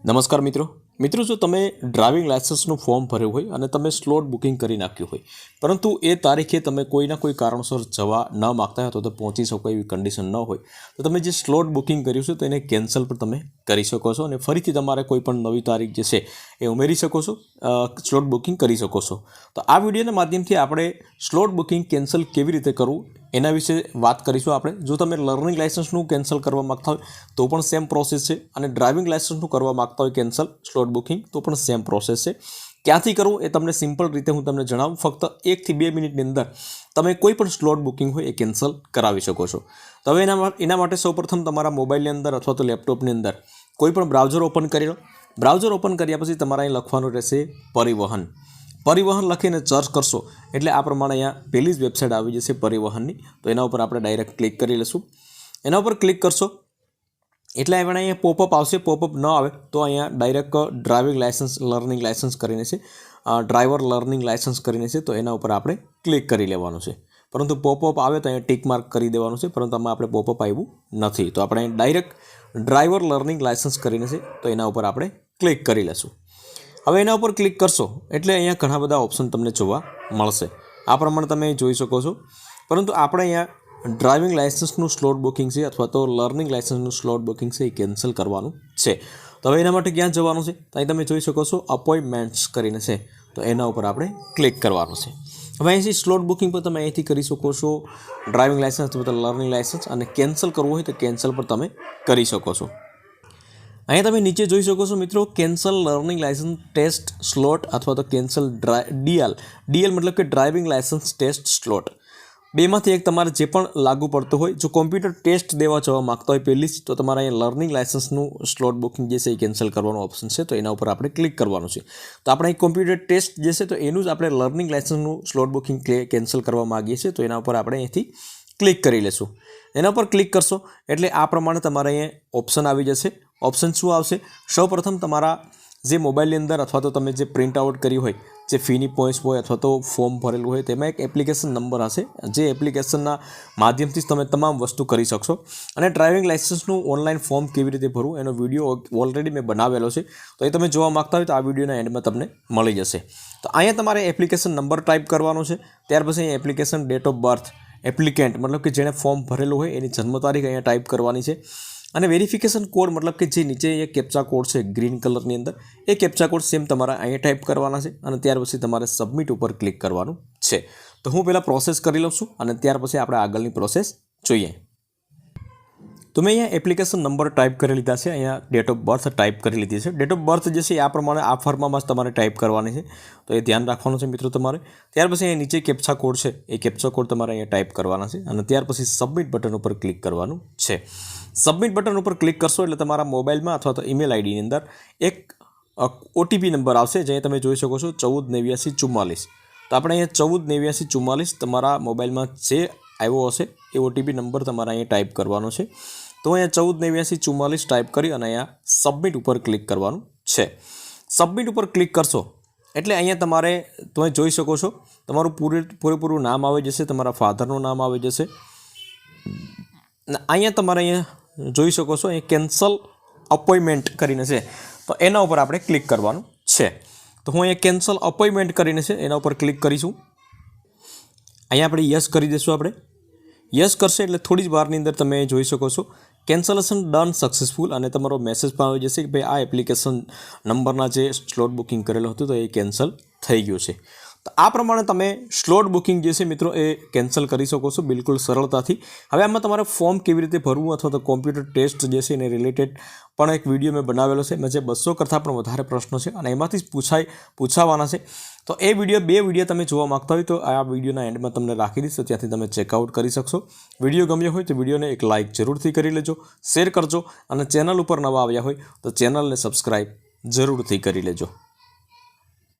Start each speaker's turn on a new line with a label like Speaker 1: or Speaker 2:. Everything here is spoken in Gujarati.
Speaker 1: નમસ્કાર મિત્રો જો તમે ડ્રાઇવિંગ લાયસન્સનું ફોર્મ ભર્યું હોય અને તમે સ્લોટ બુકિંગ કરી નાખ્યું હોય પરંતુ એ તારીખે તમે કોઈના કોઈ કારણસર જવા ન માગતા હોય તો પહોંચી શકો એવી કન્ડિશન ન હોય તો તમે જે સ્લોટ બુકિંગ કર્યું છે તો એને કેન્સલ પણ તમે કરી શકો છો અને ફરીથી તમારે કોઈ પણ નવી તારીખ જે છે એ ઉમેરી શકો છો, સ્લોટ બુકિંગ કરી શકો છો। તો આ વિડીયોના માધ્યમથી આપણે સ્લોટ બુકિંગ કેન્સલ કેવી રીતે કરવું એના વિશે વાત કરીશું આપણે। જો તમે લર્નિંગ લાયસન્સનું કેન્સલ કરવા માગતા હોય તો પણ સેમ પ્રોસેસ છે અને ડ્રાઇવિંગ લાયસન્સનું કરવા માગતા હોય કેન્સલ સ્લોટ બુકિંગ તો પણ સેમ પ્રોસેસ છે। ક્યાંથી કરવું એ તમને સિમ્પલ રીતે હું તમને જણાવું, ફક્ત 1 થી 2 મિનિટની અંદર તમે કોઈ પણ સ્લોટ બુકિંગ હોય એ કેન્સલ કરાવી શકો છો। તો હવે એના માટે સૌપ્રથમ તમારા મોબાઈલની અંદર અથવા તો લેપટોપની અંદર કોઈ પણ બ્રાઉઝર ઓપન કરી લો। બ્રાઉઝર ઓપન કર્યા પછી તમારે અહીં લખવાનું રહેશે પરિવહન લખીને સર્ચ કરશો એટલે આ પ્રમાણે અહીંયા પહેલી જ વેબસાઇટ આવી જશે પરિવહનની। તો એના ઉપર આપણે ડાયરેક્ટ ક્લિક કરી લઈશું। એના ઉપર ક્લિક કરશો એટલે અહીંયા પોપઅપ આવશે। પોપઅપ ન આવે તો અહીંયા direct driving licence learning licence કરીને છે, ડ્રાઈવર લર્નિંગ લાયસન્સ કરીને છે, તો એના ઉપર આપણે ક્લિક કરી લેવાનું છે। પરંતુ પોપઅપ આવે તો અહીંયા ટિક માર્ક કરી દેવાનું છે, પરંતુ આમાં આપણે પોપઅપ આવ્યું નથી તો આપણે ડાયરેક્ટ ડ્રાઈવર લર્નિંગ લાયસન્સ કરીને છે તો એના ઉપર આપણે ક્લિક કરી લઈશું। હવે એના ઉપર ક્લિક કરશો એટલે અહીંયા ઘણા બધા ઓપ્શન તમને જોવા મળશે, આ પ્રમાણે તમે જોઈ શકો છો। પરંતુ આપણે અહીંયા ડ્રાઇવિંગ લાયસન્સનું સ્લોટ બુકિંગ છે અથવા તો લર્નિંગ લાયસન્સનું સ્લોટ બુકિંગ છે એ કેન્સલ કરવાનું છે। તો હવે એના માટે ક્યાં જવાનું છે તો અહીં તમે જોઈ શકો છો અપોઇન્ટમેન્ટ્સ કરીને છે, તો એના ઉપર આપણે ક્લિક કરવાનું છે। હવે અહીંથી સ્લોટ બુકિંગ પર તમે અહીંથી કરી શકો છો ડ્રાઇવિંગ લાયસન્સ અથવા તો લર્નિંગ લાયસન્સ, અને કેન્સલ કરવું હોય તો કેન્સલ પણ તમે કરી શકો છો। અહીંયા તમે નીચે જોઈ શકો છો મિત્રો, cancel learning licence test slot અથવા તો કેન્સલ ડીએલ મતલબ કે ડ્રાઇવિંગ લાયસન્સ ટેસ્ટ સ્લોટ, બેમાંથી એક તમારે જે પણ લાગુ પડતું હોય। જો કોમ્પ્યુટર ટેસ્ટ દેવા જવા માગતા હોય પહેલી જ તો તમારે અહીંયા લર્નિંગ લાયસન્સનું સ્લોટ બુકિંગ જે છે એ કેન્સલ કરવાનો ઓપ્શન છે, તો એના ઉપર આપણે ક્લિક કરવાનું છે। તો આપણે અહીં કોમ્પ્યુટર ટેસ્ટ જે છે તો એનું જ આપણે લર્નિંગ લાયસન્સનું સ્લોટ બુકિંગ કેન્સલ કરવા માગીએ છીએ, તો એના ઉપર આપણે અહીંથી ક્લિક કરી લઈશું। એના પર ક્લિક કરશો એટલે આ પ્રમાણે તમારે અહીંયા ઓપ્શન આવી જશે। ઓપ્શન શું આવશે? સૌપ્રથમ તમારા જે મોબાઈલની અંદર અથવા તો તમે જે પ્રિન્ટ આઉટ કરી હોય, જે ફીની પોઈન્ટ્સ હોય અથવા તો ફોર્મ ભરેલું હોય તેમાં એક એપ્લિકેશન નંબર હશે, જે એપ્લિકેશનના માધ્યમથી જ તમે તમામ વસ્તુ કરી શકશો। અને ડ્રાઇવિંગ લાયસન્સનું ઓનલાઈન ફોર્મ કેવી રીતે ભરવું એનો વિડીયો ઓલરેડી મેં બનાવેલો છે, તો એ તમે જોવા માગતા હોય તો આ વિડીયોના એન્ડમાં તમને મળી જશે। તો અહીંયા તમારે એપ્લિકેશન નંબર ટાઈપ કરવાનો છે, ત્યાર પછી અહીંયા application date of birth applicant મતલબ કે જેણે ફોર્મ ભરેલું હોય એની જન્મ તારીખ અહીંયા ટાઈપ કરવાની છે, અને વેરિફિકેશન કોડ મતલબ કે જે નીચે એ કેપ્ચા કોડ છે ગ્રીન કલરની અંદર, એ કેપ્ચા કોડ સેમ તમારે અહીંયા ટાઈપ કરવાના છે, અને ત્યાર પછી તમારે સબમિટ ઉપર ક્લિક કરવાનું છે। તો હું પહેલાં પ્રોસેસ કરી લઉં છું અને ત્યાર પછી આપણે આગળની પ્રોસેસ જોઈએ। તો મેં અહીંયા એપ્લિકેશન નંબર ટાઈપ કરી લીધા છે, અહીંયા ડેટ ઓફ બર્થ ટાઈપ કરી લીધી છે। ડેટ ઓફ બર્થ જે છે આ પ્રમાણે આ ફોર્મમાં જ તમારે ટાઈપ કરવાની છે, તો એ ધ્યાન રાખવાનું છે મિત્રો તમારે। ત્યાર પછી અહીંયા નીચે કેપ્ચા કોડ છે એ કેપ્ચા કોડ તમારે અહીંયા ટાઈપ કરવાના છે, અને ત્યાર પછી સબમિટ બટન ઉપર ક્લિક કરવાનું છે। સબમિટ બટન ઉપર ક્લિક કરશો એટલે તમારા મોબાઈલમાં અથવા તો ઈમેલ આઈડીની અંદર એક ઓટીપી નંબર આવશે, જે તમે જોઈ શકો છો 148944। તો આપણે અહીંયા 148944 તમારા મોબાઈલમાં જે આવ્યો હશે એ ઓટીપી નંબર તમારે અહીંયા ટાઈપ કરવાનો છે। તો અહીંયા 148944 ટાઈપ કરી અને અહીંયા સબમિટ ઉપર ક્લિક કરવાનું છે। સબમિટ ઉપર ક્લિક કરશો એટલે અહીંયા તમે જોઈ શકો છો તમારું પૂરેપૂરું નામ આવી જશે, તમારા ફાધરનું નામ આવી જશે। અહીંયા તમારે અહીંયા જોઈ શકો છો અહીંયા કેન્સલ અપોઇન્ટમેન્ટ કરીને છે, તો એના ઉપર આપણે ક્લિક કરવાનું છે। તો હું અહીંયા કેન્સલ અપોઇન્ટમેન્ટ કરીને છે એના ઉપર ક્લિક કરીશું। અહીંયા આપણે યસ કરી દઈશું। આપણે યસ કરશે એટલે થોડી જ વારની અંદર તમે જોઈ શકો છો કેન્સલેશન ડન સક્સેસફુલ, અને તમારો મેસેજ પણ આવી જશે કે ભાઈ આ એપ્લિકેશન નંબરના જે સ્લોટ બુકિંગ કરેલો હતું તો એ કેન્સલ થઈ ગયું છે। તો આ પ્રમાણે તમે સ્લોટ બુકિંગ જે છે મિત્રો એ કેન્સલ કરી શકો છો બિલકુલ સરળતાથી। હવે આમાં તમારે ફોર્મ કેવી રીતે ભરવું અથવા તો કોમ્પ્યુટર ટેસ્ટ જે છે એને રિલેટેડ પણ એક વિડીયો મેં બનાવેલો છે, મેં જે 200 કરતાં પણ વધારે પ્રશ્નો છે અને એમાંથી જ પૂછાવાના છે। તો એ બે વિડીયો તમે જોવા માગતા હોય તો આ વિડીયોના એન્ડમાં તમને રાખી દઈશ, તો ત્યાંથી તમે ચેકઆઉટ કરી શકશો। વિડીયો ગમ્યો હોય તો વિડીયોને એક લાઇક જરૂરથી કરી લેજો, શેર કરજો, અને ચેનલ ઉપર નવા આવ્યા હોય તો ચેનલને સબસ્ક્રાઈબ જરૂરથી કરી લેજો।